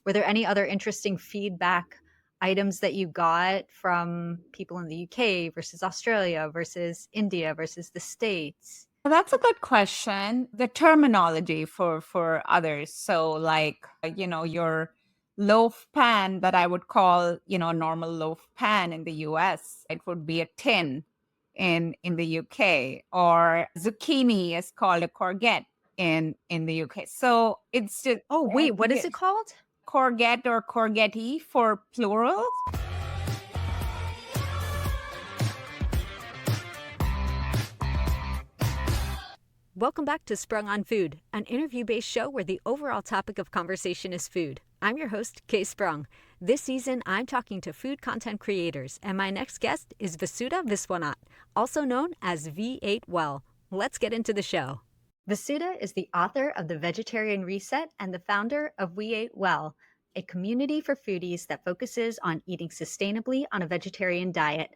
Were there any other interesting feedback items that you got from people in the UK versus Australia versus India versus the States? That's a good question. The terminology for others. So your loaf pan that I would call, a normal loaf pan in the US, it would be a tin in the UK, or zucchini is called a courgette in the UK. So it's just Oh, wait, what is it called? courgette or courgette for plural. Welcome back to Sprung on Food, an interview-based show where the overall topic of conversation is food. I'm your host, Kae Sprung. This season, I'm talking to food content creators, and my next guest is Vasudha Viswanath, also known as V8 Well. Let's get into the show. Vasudha is the author of The Vegetarian Reset and the founder of We Ate Well, a community for foodies that focuses on eating sustainably on a vegetarian diet.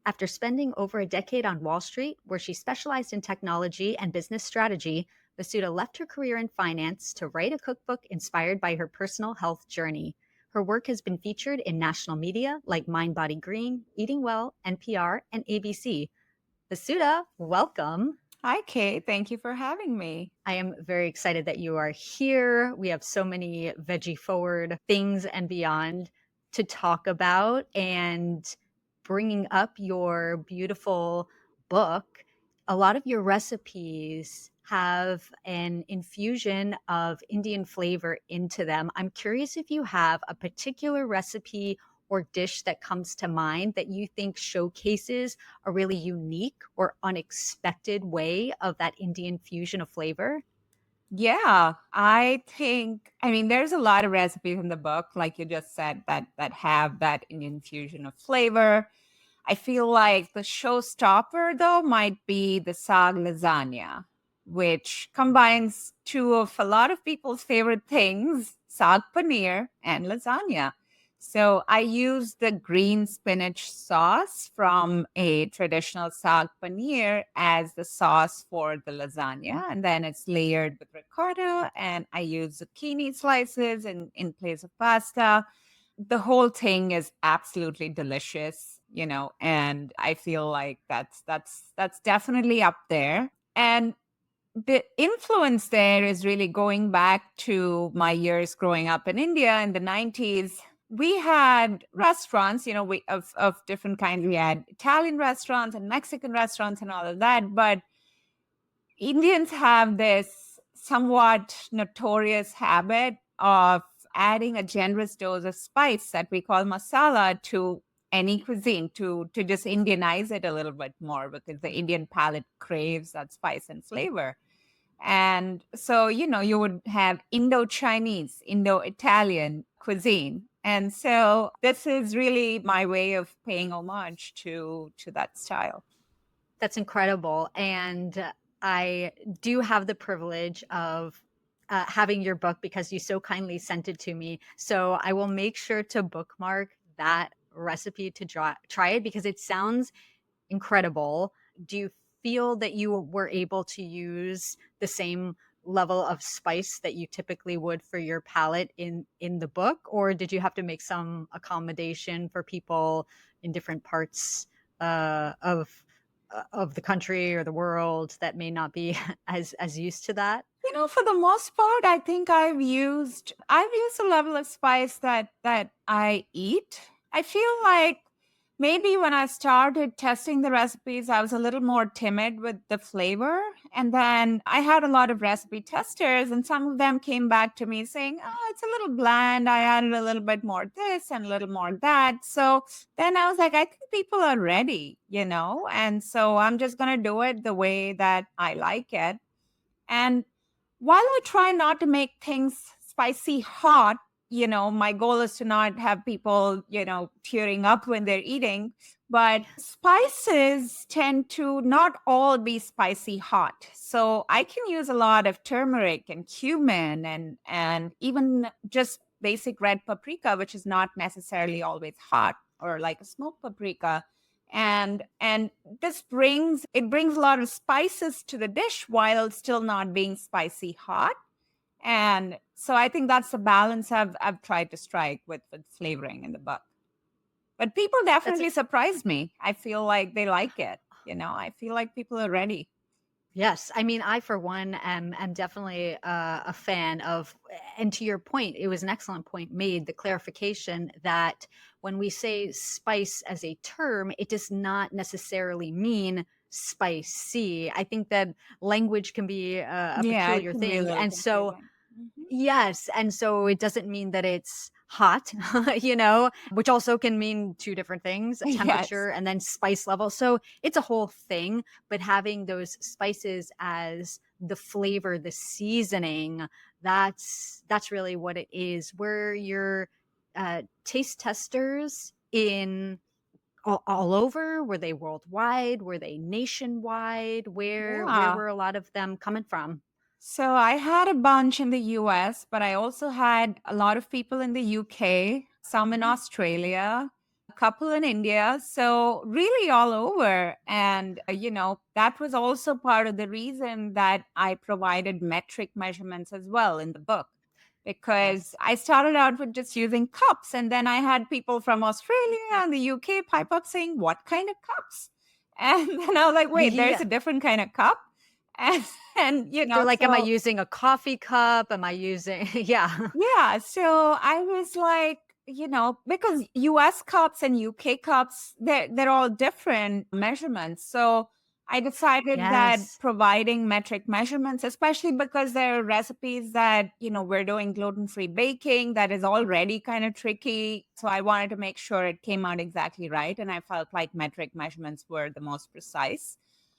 After spending over a decade on Wall Street, where she specialized in technology and business strategy, Vasudha left her career in finance to write a cookbook inspired by her personal health journey. Her work has been featured in national media like Mind Body Green, Eating Well, NPR, and ABC. Vasudha, welcome. Hi, Kate. Thank you for having me. I am very excited that you are here. We have so many veggie forward things and beyond to talk about. And bringing up your beautiful book, a lot of your recipes have an infusion of Indian flavor into them. I'm curious if you have a particular recipe or dish that comes to mind that you think showcases a really unique or unexpected way of that Indian fusion of flavor? Yeah, there's a lot of recipes in the book, like you just said, that have that Indian fusion of flavor. I feel like the showstopper, though, might be the Saag Lasagna, which combines two of a lot of people's favorite things, saag paneer and lasagna. So I use the green spinach sauce from a traditional saag paneer as the sauce for the lasagna. And then it's layered with ricotta, and I use zucchini slices in place of pasta. The whole thing is absolutely delicious, and I feel like that's definitely up there. And the influence there is really going back to my years growing up in India in the 90s. We had restaurants, of different kinds. We had Italian restaurants and Mexican restaurants and all of that, but Indians have this somewhat notorious habit of adding a generous dose of spice that we call masala to any cuisine to just Indianize it a little bit more, because the Indian palate craves that spice and flavor. And so, you would have Indo-Chinese, Indo-Italian cuisine. And so this is really my way of paying homage to that style. That's incredible. And I do have the privilege of having your book because you so kindly sent it to me. So I will make sure to bookmark that recipe to try it because it sounds incredible. Do you feel that you were able to use the same level of spice that you typically would for your palate in the book, or did you have to make some accommodation for people in different parts of the country or the world that may not be as used to that? For the most part, I think I've used a level of spice that I eat. I feel like maybe when I started testing the recipes, I was a little more timid with the flavor. And then I had a lot of recipe testers, and some of them came back to me saying, "Oh, it's a little bland. I added a little bit more this and a little more that." So then I was like, I think people are ready, and so I'm just going to do it the way that I like it. And while I try not to make things spicy hot, my goal is to not have people, tearing up when they're eating. But spices tend to not all be spicy hot. So I can use a lot of turmeric and cumin and even just basic red paprika, which is not necessarily always hot, or like a smoked paprika. And this brings a lot of spices to the dish while still not being spicy hot. And So I think that's the balance I've tried to strike with flavoring in the book. But people That's definitely surprised me. I feel like they like it. I feel like people are ready. Yes, I mean, I for one am definitely a fan of, and to your point, it was an excellent point made. The clarification that when we say spice as a term, it does not necessarily mean spicy. I think that language can be a Yeah, it peculiar can be a thing, little and so confusing. Hmm. yes, and so it doesn't mean that it's hot, which also can mean two different things, Yes. temperature and then spice level. So it's a whole thing, but having those spices as the flavor, the seasoning, that's really what it is. Were your taste testers in all over? Were they worldwide? Were they nationwide? Where Yeah. were a lot of them coming from? So I had a bunch in the US, but I also had a lot of people in the UK, some in Australia, a couple in India. So really all over. And, that was also part of the reason that I provided metric measurements as well in the book. Because Yes. I started out with just using cups, and then I had people from Australia and the UK pipe up saying, "What kind of cups?" And then I was like, wait, there's Yeah. a different kind of cup. And, They're like, "Am I so using a coffee cup? Am I using" Yeah. yeah, so I was like, because US cups and UK cups, they're all different measurements. So I decided that Yes. providing metric measurements, especially because there are recipes that, we're doing gluten-free baking that is already kind of tricky. So I wanted to make sure it came out exactly right. And I felt like metric measurements were the most precise.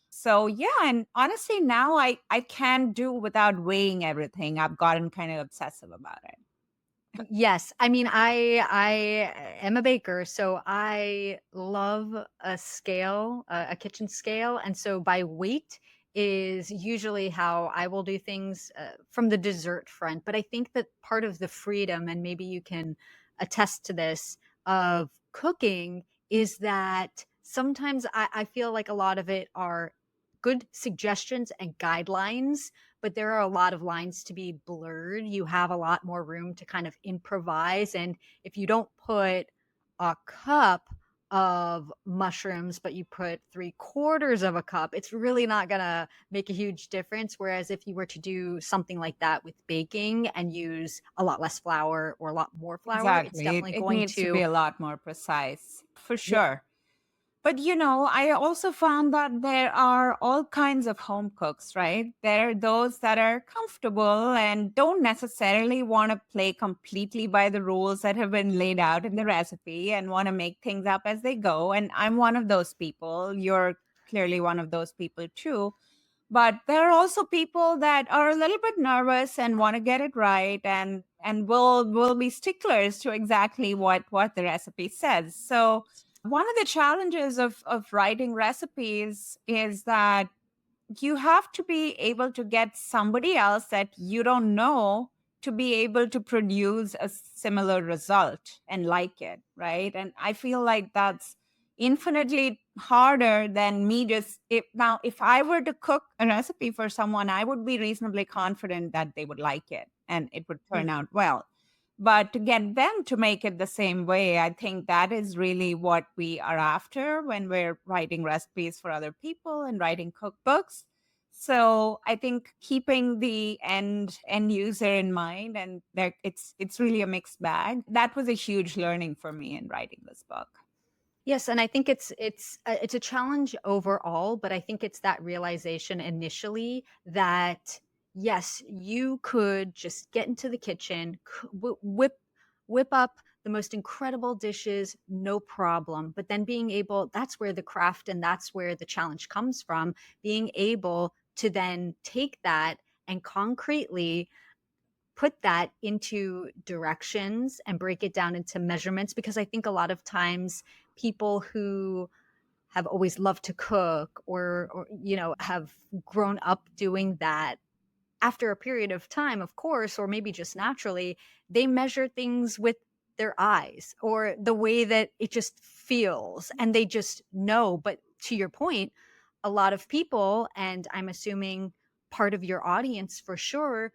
So yeah, and honestly now I can do without weighing everything. I've gotten kind of obsessive about it. Yes. I mean, I am a baker, so I love a scale, a kitchen scale, and so by weight is usually how I will do things, from the dessert front, but I think that part of the freedom, and maybe you can attest to this, of cooking is that sometimes I feel like a lot of it are good suggestions and guidelines, but there are a lot of lines to be blurred. You have a lot more room to kind of improvise. And if you don't put a cup of mushrooms, but you put three-quarters of a cup, it's really not going to make a huge difference. Whereas if you were to do something like that with baking and use a lot less flour or a lot more flour, it's Exactly. It, definitely it going needs to be to, a lot more precise, for yeah. sure. But I also found that there are all kinds of home cooks, right? There are those that are comfortable and don't necessarily want to play completely by the rules that have been laid out in the recipe and want to make things up as they go. And I'm one of those people. You're clearly one of those people too. But there are also people that are a little bit nervous and want to get it right, and will be sticklers to exactly what the recipe says. So one of the challenges of writing recipes is that you have to be able to get somebody else that you don't know to be able to produce a similar result and like it, right? And I feel like that's infinitely harder than me just if I were to cook a recipe for someone, I would be reasonably confident that they would like it and it would turn out well. But to get them to make it the same way, I think that is really what we are after when we're writing recipes for other people and writing cookbooks. So I think keeping the end user in mind, and there it's really a mixed bag. That was a huge learning for me in writing this book. Yes, and I think it's a challenge overall, but I think it's that realization initially that yes, you could just get into the kitchen, whip up the most incredible dishes, no problem. But then being able, that's where the craft and that's where the challenge comes from, being able to then take that and concretely put that into directions and break it down into measurements, because I think a lot of times people who have always loved to cook or have grown up doing that, after a period of time, of course, or maybe just naturally, they measure things with their eyes or the way that it just feels and they just know. But to your point, a lot of people, and I'm assuming part of your audience for sure,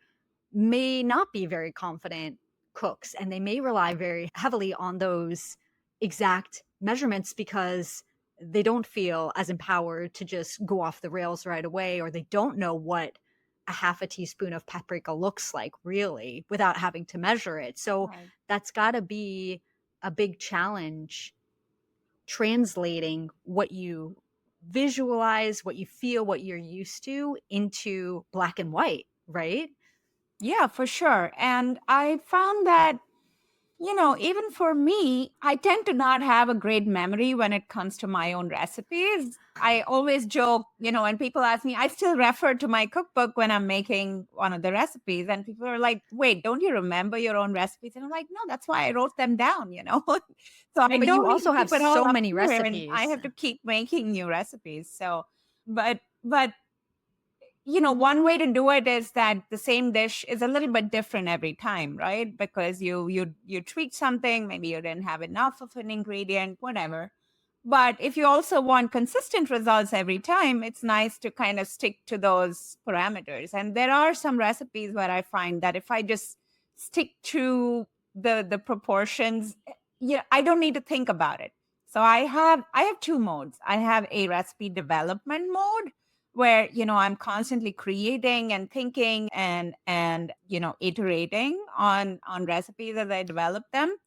may not be very confident cooks, and they may rely very heavily on those exact measurements because they don't feel as empowered to just go off the rails right away, or they don't know what a half a teaspoon of paprika looks like really without having to measure it. So Right. that's got to be a big challenge, translating what you visualize, what you feel, what you're used to into black and white, right? Yeah, for sure. And I found that, even for me, I tend to not have a great memory when it comes to my own recipes. I always joke, when people ask me, I still refer to my cookbook when I'm making one of the recipes. And people are like, wait, don't you remember your own recipes? And I'm like, no, that's why I wrote them down. So I But you don't need to also have keep it all so up many here and I recipes. have to keep making new recipes. So, but one way to do it is that the same dish is a little bit different every time, right? Because you tweak something, maybe you didn't have enough of an ingredient, whatever. But if you also want consistent results every time, it's nice to kind of stick to those parameters. And there are some recipes where I find that if I just stick to the proportions, yeah, I don't need to think about it. So I have two modes. I have a recipe development mode where I'm constantly creating and thinking and iterating on recipes as I develop them.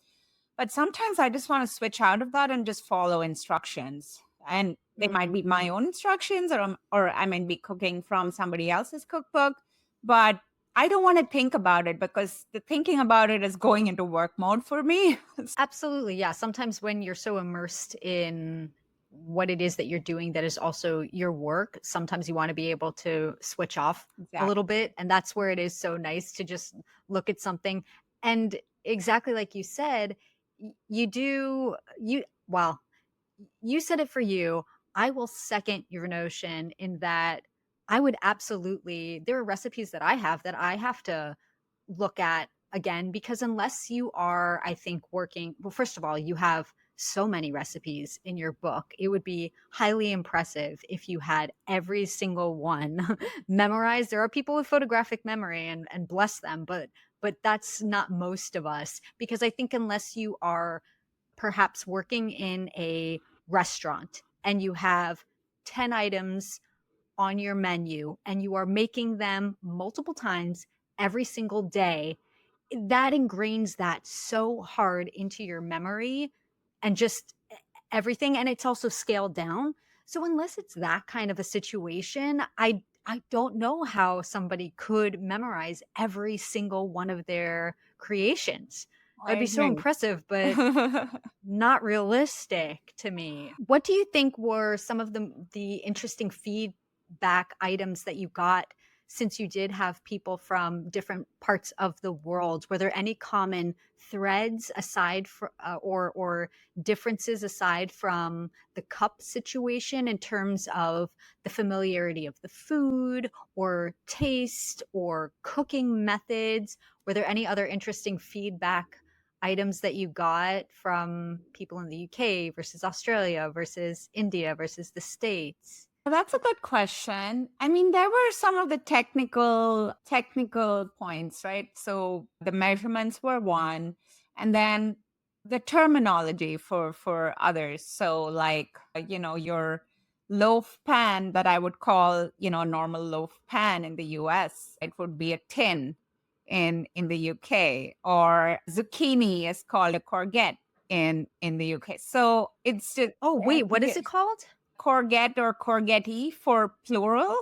But sometimes I just want to switch out of that and just follow instructions, and they might Mm. be my own instructions, or I might be cooking from somebody else's cookbook, but I don't want to think about it because the thinking about it is going into work mode for me. Absolutely, yeah. Sometimes when you're so immersed in what it is that you're doing that is also your work, sometimes you want to be able to switch off a little Exactly. bit. And that's where it is so nice to just look at something. And exactly like you said, you do, well, you said it for you. I will second your notion in that I would absolutely, there are recipes that I have to look at again, because unless you are, I think, working, well, first of all, you have so many recipes in your book. It would be highly impressive if you had every single one memorized. There are people with photographic memory, and bless them, but that's not most of us, because I think unless you are perhaps working in a restaurant and you have 10 items on your menu and you are making them multiple times every single day, that ingrains that so hard into your memory and just everything. And it's also scaled down. So unless it's that kind of a situation, I don't know how somebody could memorize every single one of their creations. I That'd be so agree. impressive, but not realistic to me. What do you think were some of the interesting feedback items that you got, since you did have people from different parts of the world? Were there any common threads aside from or differences aside from the cup situation in terms of the familiarity of the food or taste or cooking methods? Were there any other interesting feedback items that you got from people in the UK versus Australia versus India versus the States? That's a good question. I mean, there were some of the technical points, right? So the measurements were one, and then the terminology for others. So like, your loaf pan that I would call, a normal loaf pan in the US, it would be a tin in the UK, or zucchini is called a courgette in the UK. So it's just Oh, wait, what is it called? courgette or courgette for plural.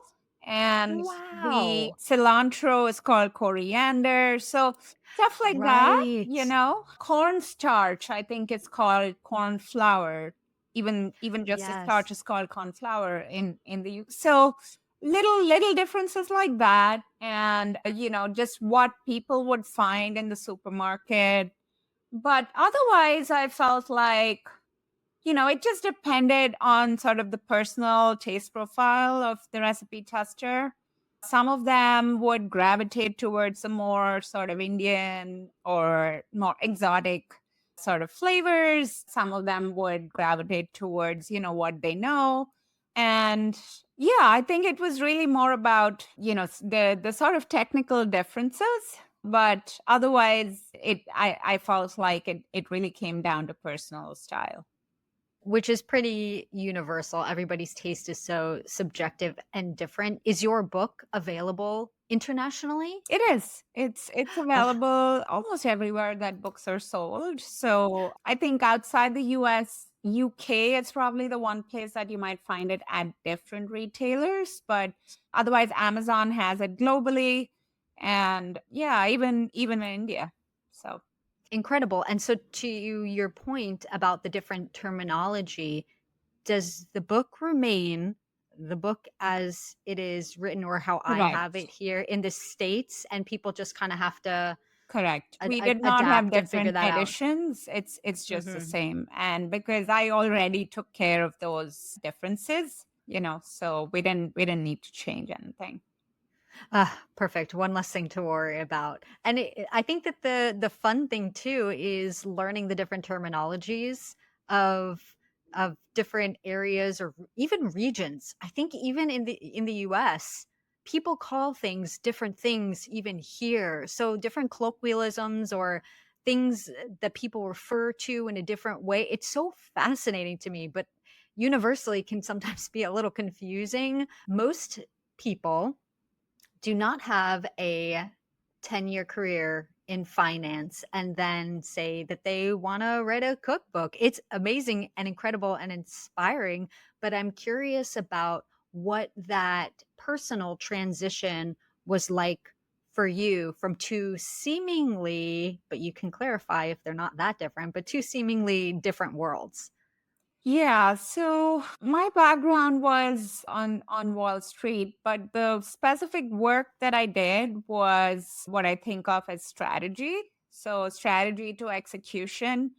And the Wow. cilantro is called coriander. So stuff like that, Right. cornstarch, I think it's called corn flour. Even just the starch Yes. is called corn flour in the UK. So little differences like that. And just what people would find in the supermarket. But otherwise I felt like it just depended on sort of the personal taste profile of the recipe tester. Some of them would gravitate towards a more sort of Indian or more exotic sort of flavors. Some of them would gravitate towards, what they know. And Yeah, I think it was really more about, the sort of technical differences, but otherwise I felt like it really came down to personal style. Which is pretty universal. Everybody's taste is so subjective and different. Is your book available internationally? It is. It's available almost everywhere that books are sold. So I think outside the US, UK is probably the one place that you might find it at different retailers, but otherwise Amazon has it globally, and yeah, even in India. So Incredible. And so, to your point about the different terminology, does the book remain the book as it is written or how I have correct. it here in the States, and people just kind of have to Correct. We did not have adapt and figure different that out? editions. It's just the Hmm. same. And because I already took care of those differences, so we didn't need to change anything. Ah, perfect. One less thing to worry about. And I think that the fun thing too is learning the different terminologies of different areas or even regions. I think even in the US, people call things different things even here. So different colloquialisms or things that people refer to in a different way. It's so fascinating to me, but universally can sometimes be a little confusing. Most people do not have a 10-year career in finance and then say that they want to write a cookbook. It's amazing and incredible and inspiring, but I'm curious about what that personal transition was like for you from two seemingly, but you can clarify if they're not that different, but two seemingly different worlds. Yeah, so my background was on Wall Street, but the specific work that I did was what I think of as strategy. So strategy to execution,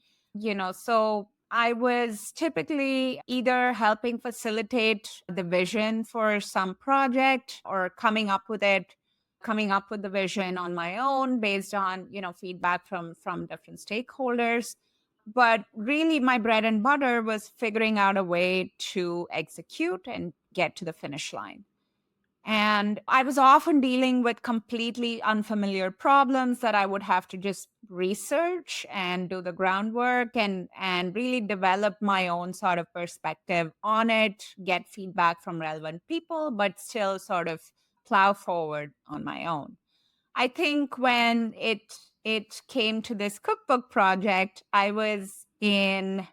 so I was typically either helping facilitate the vision for some project or coming up with the vision on my own based on, feedback from different stakeholders, but really, my bread and butter was figuring out a way to execute and get to the finish line. And I was often dealing with completely unfamiliar problems that I would have to just research and do the groundwork and really develop my own sort of perspective on it, get feedback from relevant people, but still sort of plow forward on my own. I think when it came to this cookbook project, I was in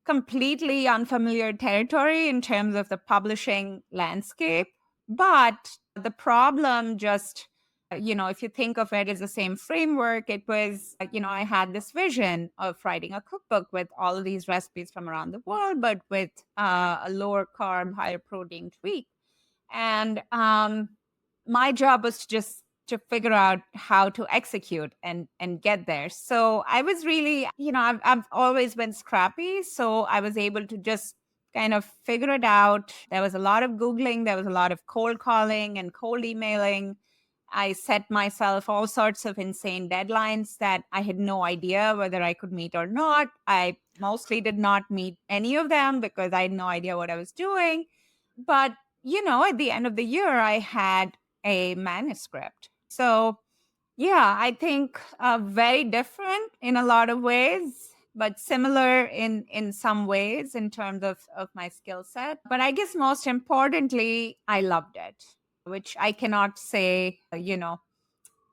completely unfamiliar territory in terms of the publishing landscape. But the problem just, if you think of it as the same framework, it was, I had this vision of writing a cookbook with all of these recipes from around the world, but with a lower carb, higher protein tweak. And my job was to figure out how to execute and get there. So I was really, I've always been scrappy, so I was able to just kind of figure it out. There was a lot of googling, there was a lot of cold calling and cold emailing. I set myself all sorts of insane deadlines that I had no idea whether I could meet or not. I mostly did not meet any of them because I had no idea what I was doing. But, at the end of the year, I had a manuscript. So, yeah, I think very different in a lot of ways, but similar in some ways in terms of my skill set. But I guess most importantly, I loved it, which I cannot say,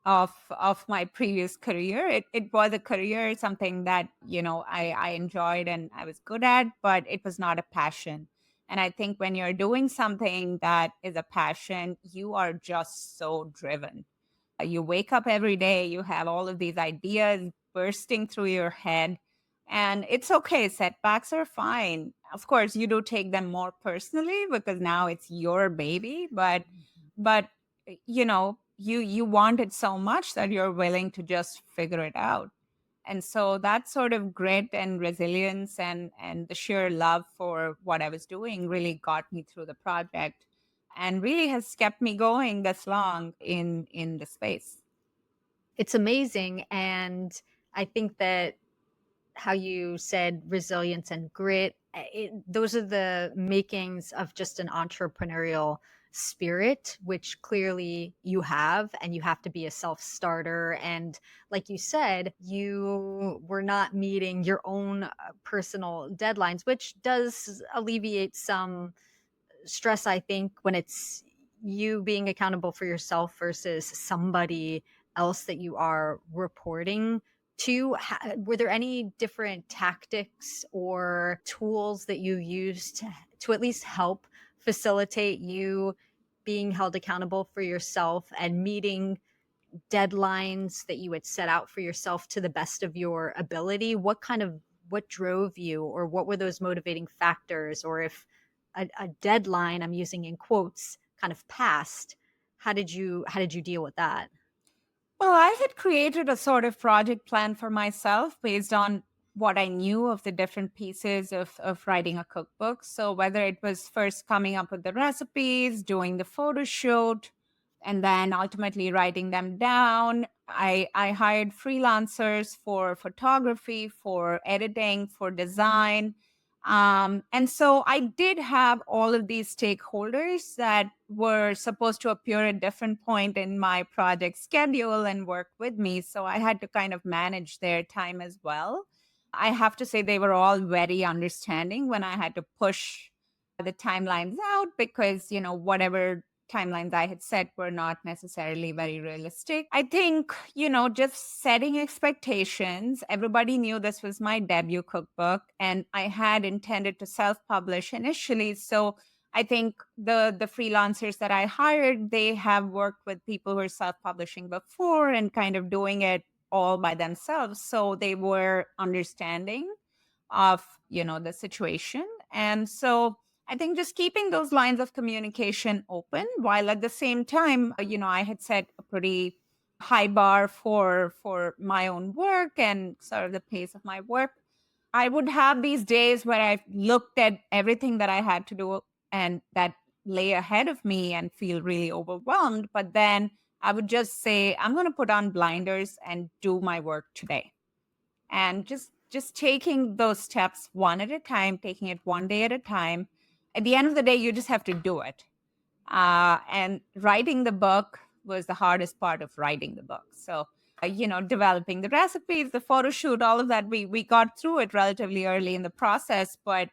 of my previous career. It was a career, something that, I enjoyed and I was good at, but it was not a passion. And I think when you're doing something that is a passion, you are just so driven. You wake up every day, you have all of these ideas bursting through your head, and it's okay. Setbacks are fine. Of course, you do take them more personally because now it's your baby, but you want it so much that you're willing to just figure it out. And so that sort of grit and resilience and the sheer love for what I was doing really got me through the project and really has kept me going this long in the space. It's amazing, and I think that how you said resilience and grit. Those are the makings of just an entrepreneurial spirit, which clearly you have, and you have to be a self starter. And like you said, you were not meeting your own personal deadlines, which does alleviate some stress, I think, when it's you being accountable for yourself versus somebody else that you are reporting to. Were there any different tactics or tools that you used to at least help facilitate you being held accountable for yourself and meeting deadlines that you had set out for yourself to the best of your ability? What drove you, or what were those motivating factors? Or if a deadline, I'm using in quotes, kind of passed, how did you deal with that? Well, I had created a sort of project plan for myself based on what I knew of the different pieces of writing a cookbook. So, whether it was first coming up with the recipes, doing the photo shoot, and then ultimately writing them down, I hired freelancers for photography, for editing, for design. And so I did have all of these stakeholders that were supposed to appear at different point in my project schedule and work with me. So I had to kind of manage their time as well. I have to say they were all very understanding when I had to push the timelines out because, whatever timelines I had set were not necessarily very realistic. I think, just setting expectations. Everybody knew this was my debut cookbook and I had intended to self-publish initially. So I think the freelancers that I hired, they have worked with people who are self-publishing before and kind of doing it all by themselves. So they were understanding of, the situation. And so I think just keeping those lines of communication open while at the same time, I had set a pretty high bar for my own work and sort of the pace of my work. I would have these days where I looked at everything that I had to do and that lay ahead of me and feel really overwhelmed. But then I would just say, I'm going to put on blinders and do my work today. And just taking those steps one at a time, taking it one day at a time. At the end of the day, you just have to do it. And writing the book was the hardest part of writing the book. So, developing the recipes, the photo shoot, all of that, we got through it relatively early in the process. But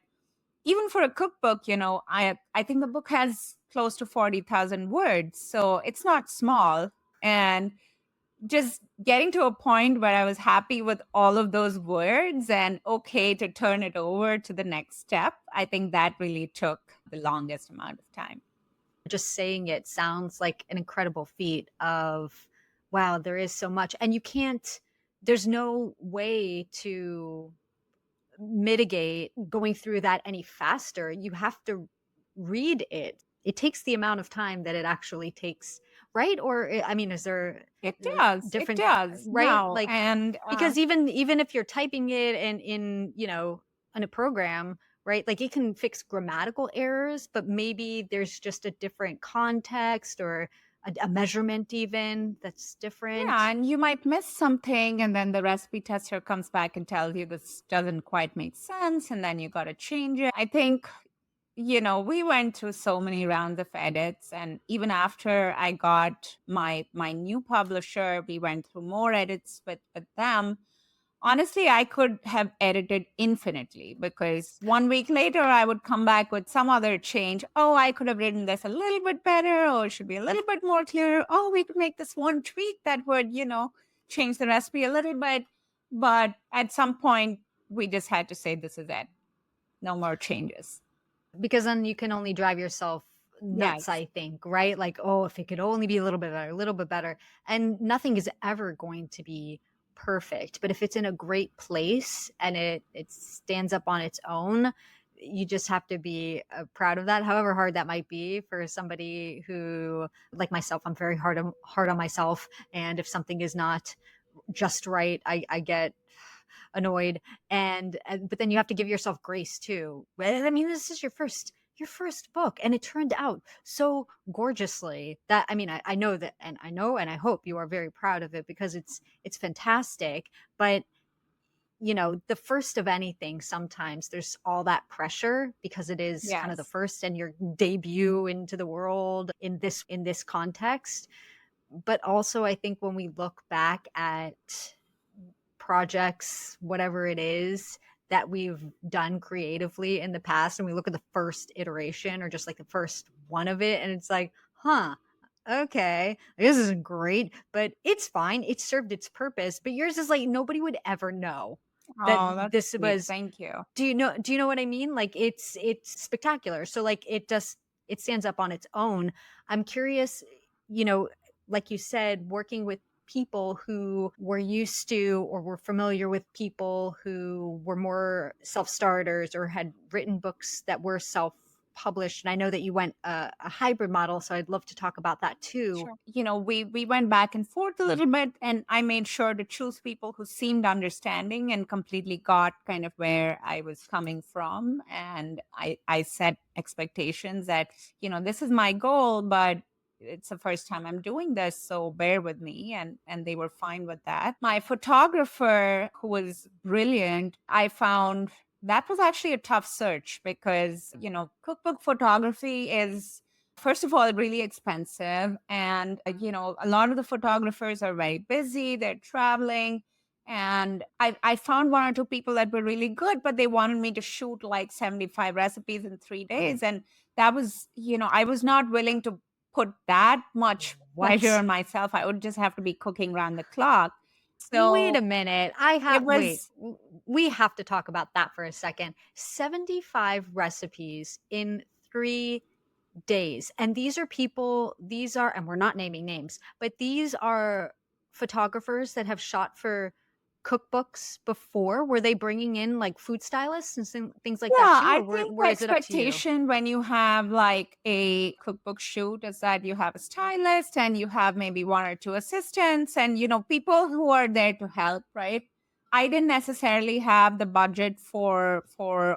even for a cookbook, I think the book has close to 40,000 words. So it's not small. And just getting to a point where I was happy with all of those words and okay to turn it over to the next step, I think that really took the longest amount of time. Just saying it sounds like an incredible feat of, wow, there is so much. And there's no way to mitigate going through that any faster. You have to read it. It takes the amount of time that it actually takes, right? Or I mean, is there It does. It different, does. right? No. Like, And because even if you're typing it and in a program, right? Like it can fix grammatical errors, but maybe there's just a different context or a measurement even that's yeah, different. and you might miss something, and then the recipe tester comes back and tells you this doesn't quite make sense, and then you got to change it. I think, we went through so many rounds of edits, and even after I got my new publisher, we went through more edits with them. Honestly, I could have edited infinitely because 1 week later I would come back with some other change. Oh, I could have written this a little bit better, or it should be a little bit more clear. Oh, we could make this one tweak that would, change the recipe a little bit. But at some point, we just had to say, this is it. No more changes. Because then you can only drive yourself nuts, Yes. I think, right? Like, oh, if it could only be a little bit better, a little bit better. And nothing is ever going to be perfect. But if it's in a great place and it stands up on its own, you just have to be proud of that, however hard that might be for somebody who, like myself, I'm very hard on myself. And if something is not just right, I get annoyed. And but then you have to give yourself grace too. I mean, this is your first book, and it turned out so gorgeously that, I mean, I know that, and I know and I hope you are very proud of it because it's fantastic. But the first of anything, sometimes there's all that pressure because it is kind of the Yes. first and your debut into the world in this context. But also I think when we look back at projects, whatever it is that we've done creatively in the past, and we look at the first iteration or just like the first one of it, and it's like, huh, okay, this isn't great, but it's fine. It served its purpose. But yours is like nobody would ever know that Oh, that's this sweet. was. Thank you. Do you know what I mean? Like it's spectacular. So like it stands up on its own. I'm curious, you know, like you said, working with people who were used to or were familiar with people who were more self-starters or had written books that were self-published. And I know that you went a hybrid model, so I'd love to talk about that too. Sure. We went back and forth a little bit, and I made sure to choose people who seemed understanding and completely got kind of where I was coming from. And I set expectations that, this is my goal, but it's the first time I'm doing this, so bear with me. And they were fine with that. My photographer, who was brilliant, I found that was actually a tough search because, cookbook photography is, first of all, really expensive. And, a lot of the photographers are very busy, they're traveling. And I found one or two people that were really good, but they wanted me to shoot like 75 recipes in 3 days. And that was, I was not willing to put that much pressure What? on myself. I would just have to be cooking around the clock. Wait a So minute. it Wait. was, We have to talk about that for a second. 75 recipes in 3 days. And and we're not naming names, but these are photographers that have shot for cookbooks before. Were they bringing in like food stylists and things like that yeah, too? I Or think the where is it up to you? expectation when you have like a cookbook shoot is that you have a stylist and you have maybe one or two assistants and, people who are there to help, right? I didn't necessarily have the budget for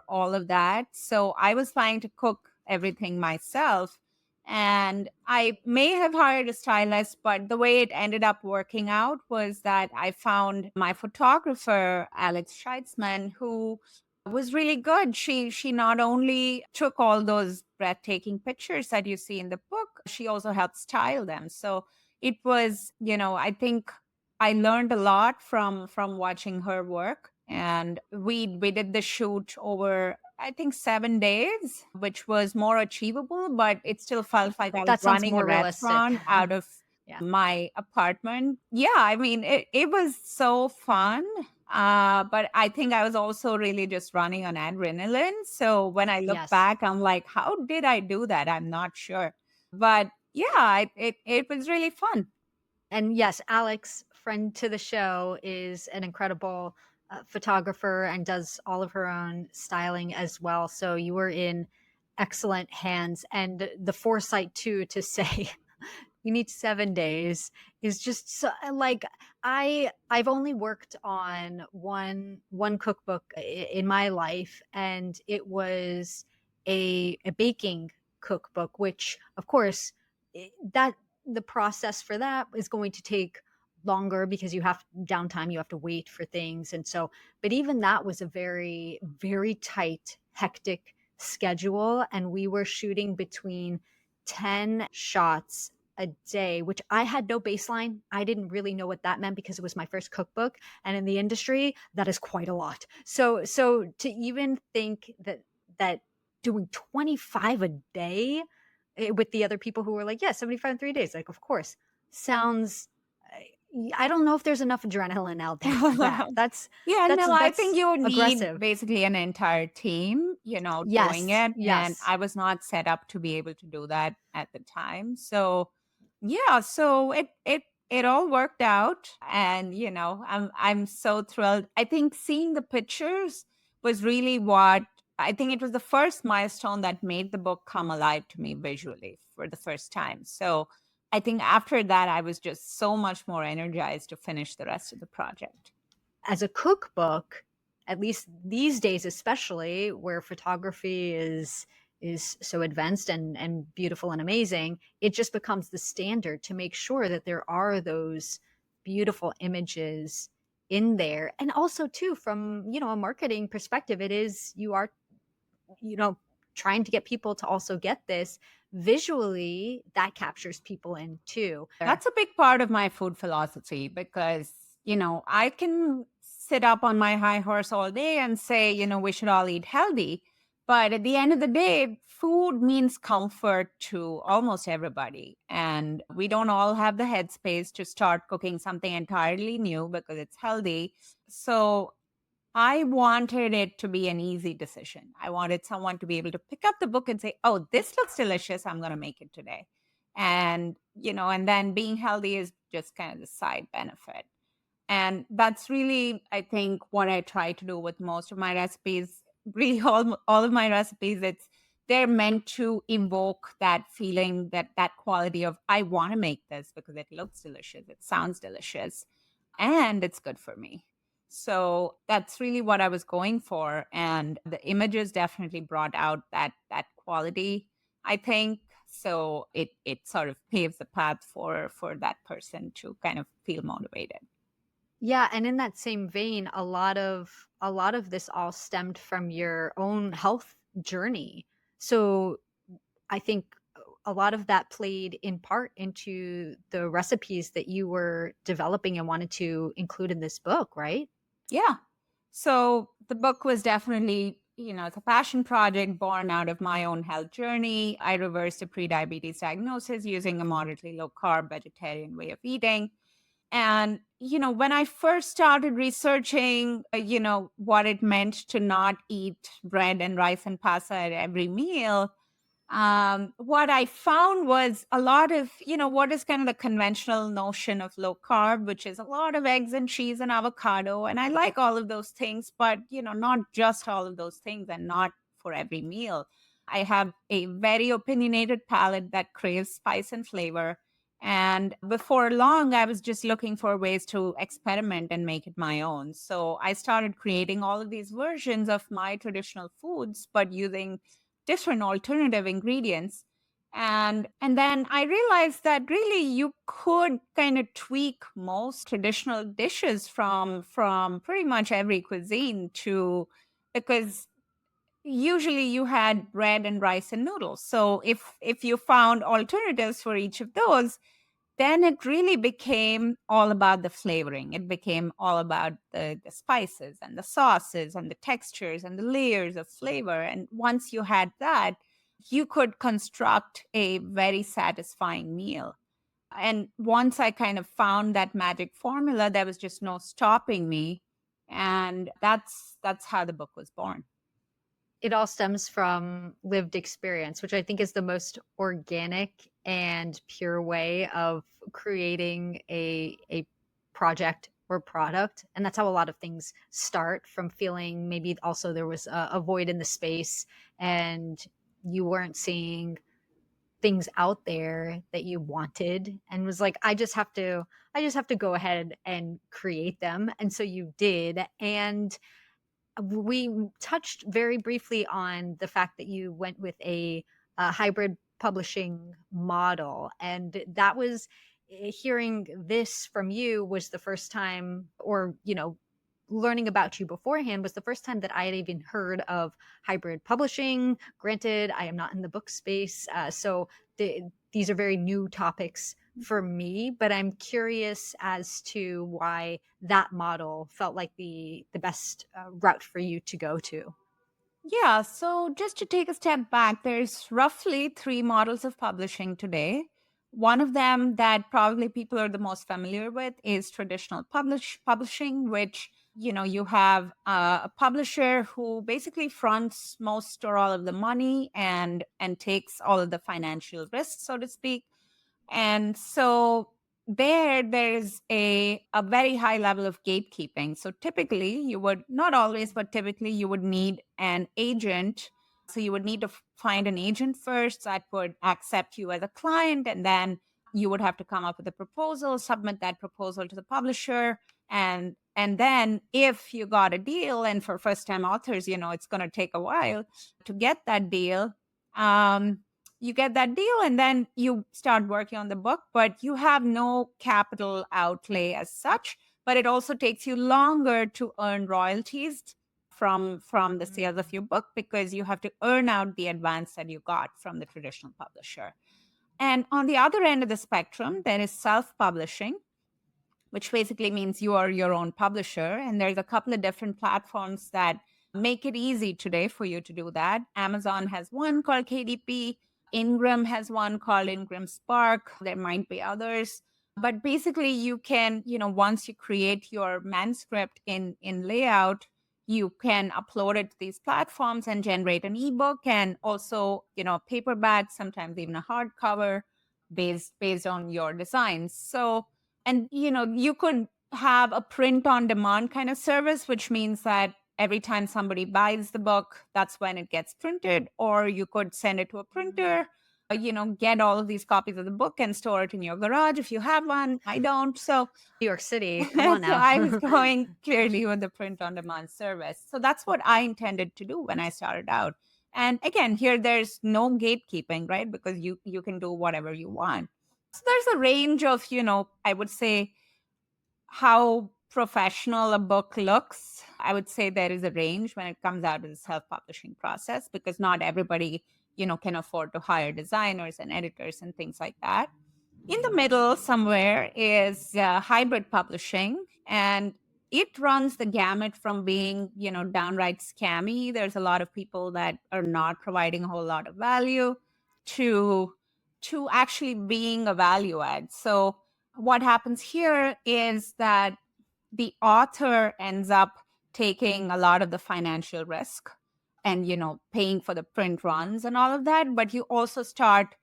all of that. So I was planning to cook everything myself. And I may have hired a stylist, but the way it ended up working out was that I found my photographer, Alex Scheitzman, who was really good. She not only took all those breathtaking pictures that you see in the book, she also helped style them. So it was, I think I learned a lot from watching her work. And we did the shoot over, I think, 7 days, which was more achievable, but it still felt like I was That sounds running a more realistic. restaurant out of Yeah. my apartment. Yeah, I mean, it was so fun. But I think I was also really just running on adrenaline. So when I look Yes. back, I'm like, how did I do that? I'm not sure. But yeah, it was really fun. And yes, Alex, friend to the show, is an incredible photographer and does all of her own styling as well. So you were in excellent hands. And the foresight, too, to say we need 7 days is just so, like I've only worked on one cookbook in my life, and it was a baking cookbook, which of course that the process for that is going to take longer because you have downtime, you have to wait for things. And so, but even that was a very, very tight, hectic schedule. And we were shooting between 10 shots a day, which I had no baseline. I didn't really know what that meant because it was my first cookbook. And in the industry, that is quite a lot. So to even think that doing 25 a day with the other people who were like, yeah, 75 in 3 days, like, of course, sounds. I don't know if there's enough adrenaline out there for that. That's Yeah, that's no, I think that's you need aggressive. basically an entire team, doing Yes, it. And yes. I was not set up to be able to do that at the time. So yeah, so it all worked out. And I'm so thrilled. I think seeing the pictures was really what I think it was the first milestone that made the book come alive to me visually for the first time. So I think after that, I was just so much more energized to finish the rest of the project. As a cookbook, at least these days, especially where photography is so advanced and beautiful and amazing, it just becomes the standard to make sure that there are those beautiful images in there. And also too, from, a marketing perspective, it is, you are, you know, trying to get people to also get this visually, that captures people in too. That's a big part of my food philosophy because, I can sit up on my high horse all day and say, we should all eat healthy. But at the end of the day, food means comfort to almost everybody. And we don't all have the headspace to start cooking something entirely new because it's healthy. So I wanted it to be an easy decision. I wanted someone to be able to pick up the book and say, oh, this looks delicious. I'm going to make it today. And then being healthy is just kind of the side benefit. And that's really, I think, what I try to do with most of my recipes. Really, all of my recipes, they're meant to evoke that feeling, that quality of I want to make this because it looks delicious, it sounds delicious, and it's good for me. So that's really what I was going for. And the images definitely brought out that quality, I think. So it sort of paves the path for that person to kind of feel motivated. Yeah, and in that same vein, a lot of this all stemmed from your own health journey. So I think a lot of that played in part into the recipes that you were developing and wanted to include in this book, right? Yeah. So the book was definitely, it's a passion project born out of my own health journey. I reversed a prediabetes diagnosis using a moderately low carb vegetarian way of eating. And, when I first started researching, what it meant to not eat bread and rice and pasta at every meal, what I found was a lot of, what is kind of the conventional notion of low carb, which is a lot of eggs and cheese and avocado. And I like all of those things, but, not just all of those things and not for every meal. I have a very opinionated palate that craves spice and flavor. And before long, I was just looking for ways to experiment and make it my own. So I started creating all of these versions of my traditional foods, but using different alternative ingredients. And then I realized that really you could kind of tweak most traditional dishes from pretty much every cuisine to, because usually you had bread and rice and noodles. So if you found alternatives for each of those, then it really became all about the flavoring. It became all about the spices and the sauces and the textures and the layers of flavor. And once you had that, you could construct a very satisfying meal. And once I kind of found that magic formula, there was just no stopping me. And that's how the book was born. It all stems from lived experience, which I think is the most organic and pure way of creating a project or product. And that's how a lot of things start, from feeling maybe also there was a void in the space and you weren't seeing things out there that you wanted, and was like, I just have to go ahead and create them. And so you did. And we touched very briefly on the fact that you went with a hybrid publishing model, and that was, hearing this from you was the first time, or learning about you beforehand was the first time that I had even heard of hybrid publishing. Granted, I am not in the book space, so these are very new topics for me, but I'm curious as to why that model felt like the best route for you to go to. Yeah, so just to take a step back, there's roughly three models of publishing today. One of them that probably people are the most familiar with is traditional publishing, which you have a publisher who basically fronts most or all of the money and takes all of the financial risks, so to speak. And so there's a very high level of gatekeeping. So typically you would, not always, but typically you would need an agent. So you would need to find an agent first that would accept you as a client, and then you would have to come up with a proposal, submit that proposal to the publisher, and then if you got a deal, and for first time authors, it's going to take a while to get that deal. um, you get that deal and then you start working on the book, but you have no capital outlay as such. but it also takes you longer to earn royalties from the sales of your book, because you have to earn out the advance that you got from the traditional publisher. And on the other end of the spectrum, there is self-publishing, which basically means you are your own publisher. And there's a couple of different platforms that make it easy today for you to do that. Amazon has one called KDP. Ingram has one called Ingram Spark. There might be others. But basically, you can, once you create your manuscript in layout, you can upload it to these platforms and generate an ebook, and also, paperback, sometimes even a hardcover based on your designs. So, and you could have a print on demand kind of service, which means that every time somebody buys the book, that's when it gets printed. Or you could send it to a printer, get all of these copies of the book and store it in your garage if you have one. I don't. So New York City, come on so now. I was going clearly with the print on demand service. So that's what I intended to do when I started out. And again, here there's no gatekeeping, right? Because you can do whatever you want. So there's a range of, I would say, how professional a book looks. I would say there is a range when it comes out of the self-publishing process, because not everybody, can afford to hire designers and editors and things like that. In the middle somewhere is hybrid publishing, and it runs the gamut from being, downright scammy. There's a lot of people that are not providing a whole lot of value to actually being a value add. So what happens here is that the author ends up taking a lot of the financial risk and paying for the print runs and all of that, but you also start,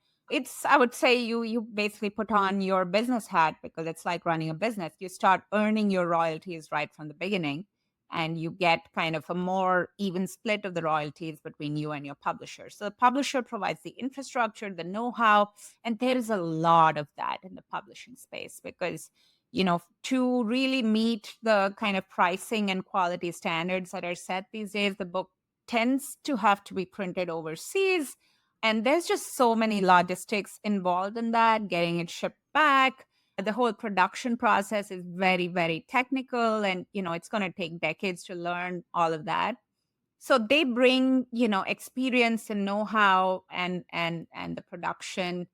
I would say, you basically put on your business hat, because it's like running a business. You start earning your royalties right from the beginning, and you get kind of a more even split of the royalties between you and your publisher. So the publisher provides the infrastructure, the know-how, and there is a lot of that in the publishing space, because to really meet the kind of pricing and quality standards that are set these days, the book tends to have to be printed overseas. And there's just so many logistics involved in that, getting it shipped back. The whole production process is very, very technical, and it's going to take decades to learn all of that. So they bring experience and know-how and the production.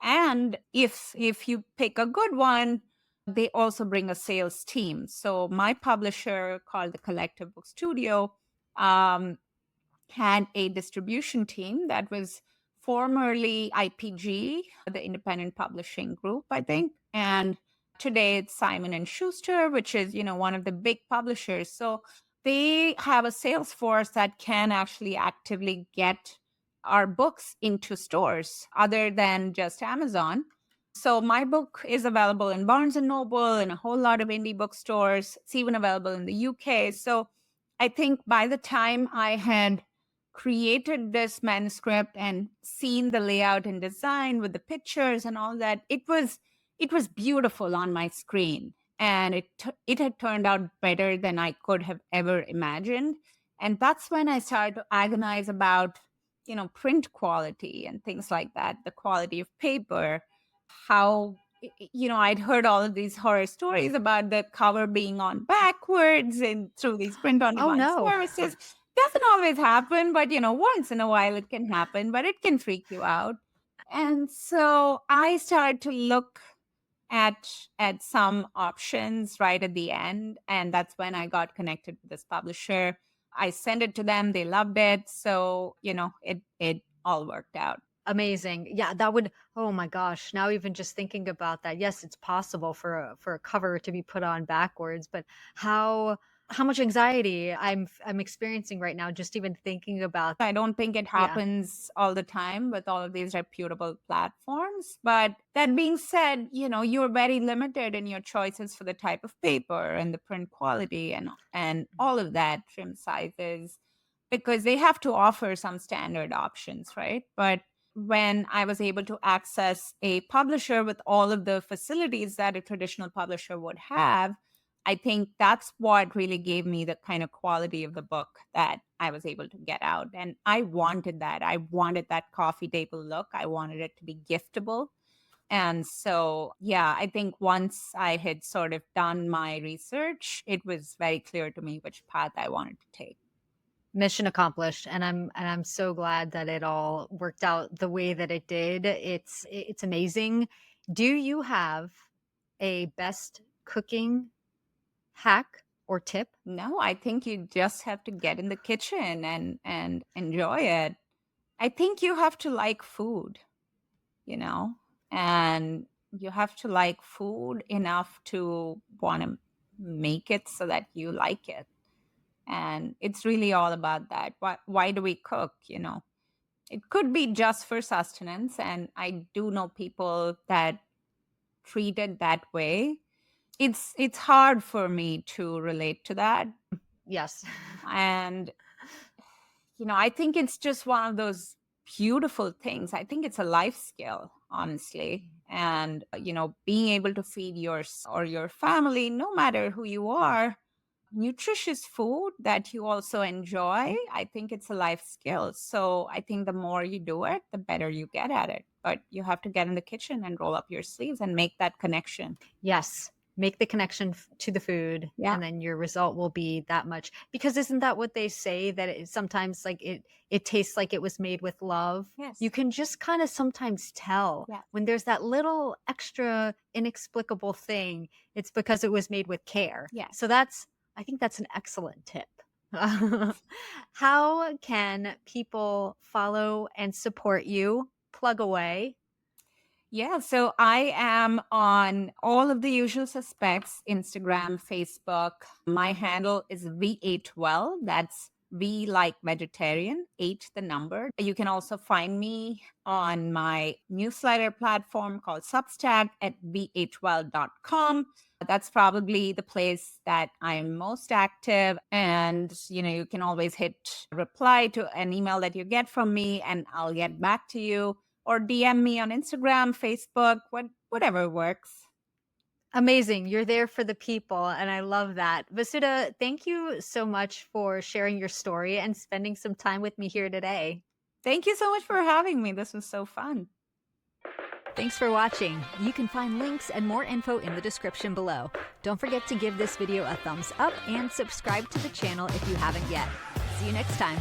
And if you pick a good one, they also bring a sales team. So my publisher, called the Collective Book Studio, had a distribution team that was formerly IPG, the Independent Publishing Group, I think. And today it's Simon and Schuster, which is, one of the big publishers. So they have a sales force that can actually actively get our books into stores other than just Amazon. So my book is available in Barnes and Noble and a whole lot of indie bookstores. It's even available in the UK. So I think by the time I had created this manuscript and seen the layout and design with the pictures and all that, it was beautiful on my screen, and it had turned out better than I could have ever imagined. And that's when I started to agonize about print quality and things like that, the quality of paper, how I'd heard all of these horror stories about the cover being on backwards and through these print on Oh, demand no. services. Doesn't always happen, but once in a while it can happen, but it can freak you out. And so I started to look at some options right at the end, and that's when I got connected with this publisher. I sent it to them, they loved it, so it all worked out. Amazing. Yeah, that would, oh my gosh, now even just thinking about that. Yes, it's possible for a cover to be put on backwards, but how much anxiety I'm experiencing right now just even thinking about. I don't think it Yeah. happens all the time with all of these reputable platforms. But that being said, you're very limited in your choices for the type of paper and the print quality and all of that, trim sizes, because they have to offer some standard options, right? But when I was able to access a publisher with all of the facilities that a traditional publisher would have, I think that's what really gave me the kind of quality of the book that I was able to get out. And I wanted that. I wanted that coffee table look. I wanted it to be giftable. And so, yeah, I think once I had sort of done my research, it was very clear to me which path I wanted to take. Mission accomplished, and I'm so glad that it all worked out the way that it did. It's amazing. Do you have a best cooking hack or tip? No, I think you just have to get in the kitchen and enjoy it. I think you have to like food, you know, and you have to like food enough to want to make it so that you like it. And it's really all about that. Why do we cook, you know? It could be just for sustenance, and I do know people that treat it that way. It's hard for me to relate to that. Yes. And I think it's just one of those beautiful things. I think it's a life skill, honestly. And being able to feed or your family, no matter who you are, nutritious food that you also enjoy, I think it's a life skill. So I think the more you do it, the better you get at it. But you have to get in the kitchen and roll up your sleeves and make that connection. Yes. Make the connection to the food, Yeah. and then your result will be that much. Because isn't that what they say, that sometimes like it tastes like it was made with love? Yes. You can just kind of sometimes tell when there's that little extra inexplicable thing. It's because it was made with care. Yeah. So I think that's an excellent tip. How can people follow and support you? Plug away. Yeah, so I am on all of the usual suspects: Instagram, Facebook. My handle is V8Well. That's V like vegetarian, 8 the number. You can also find me on my newsletter platform called Substack at v8well.com. That's probably the place that I'm most active. And, you can always hit reply to an email that you get from me, and I'll get back to you. Or DM me on Instagram, Facebook, whatever works. Amazing. You're there for the people, and I love that. Vasudha, thank you so much for sharing your story and spending some time with me here today. Thank you so much for having me. This was so fun. Thanks for watching. You can find links and more info in the description below. Don't forget to give this video a thumbs up and subscribe to the channel if you haven't yet. See you next time.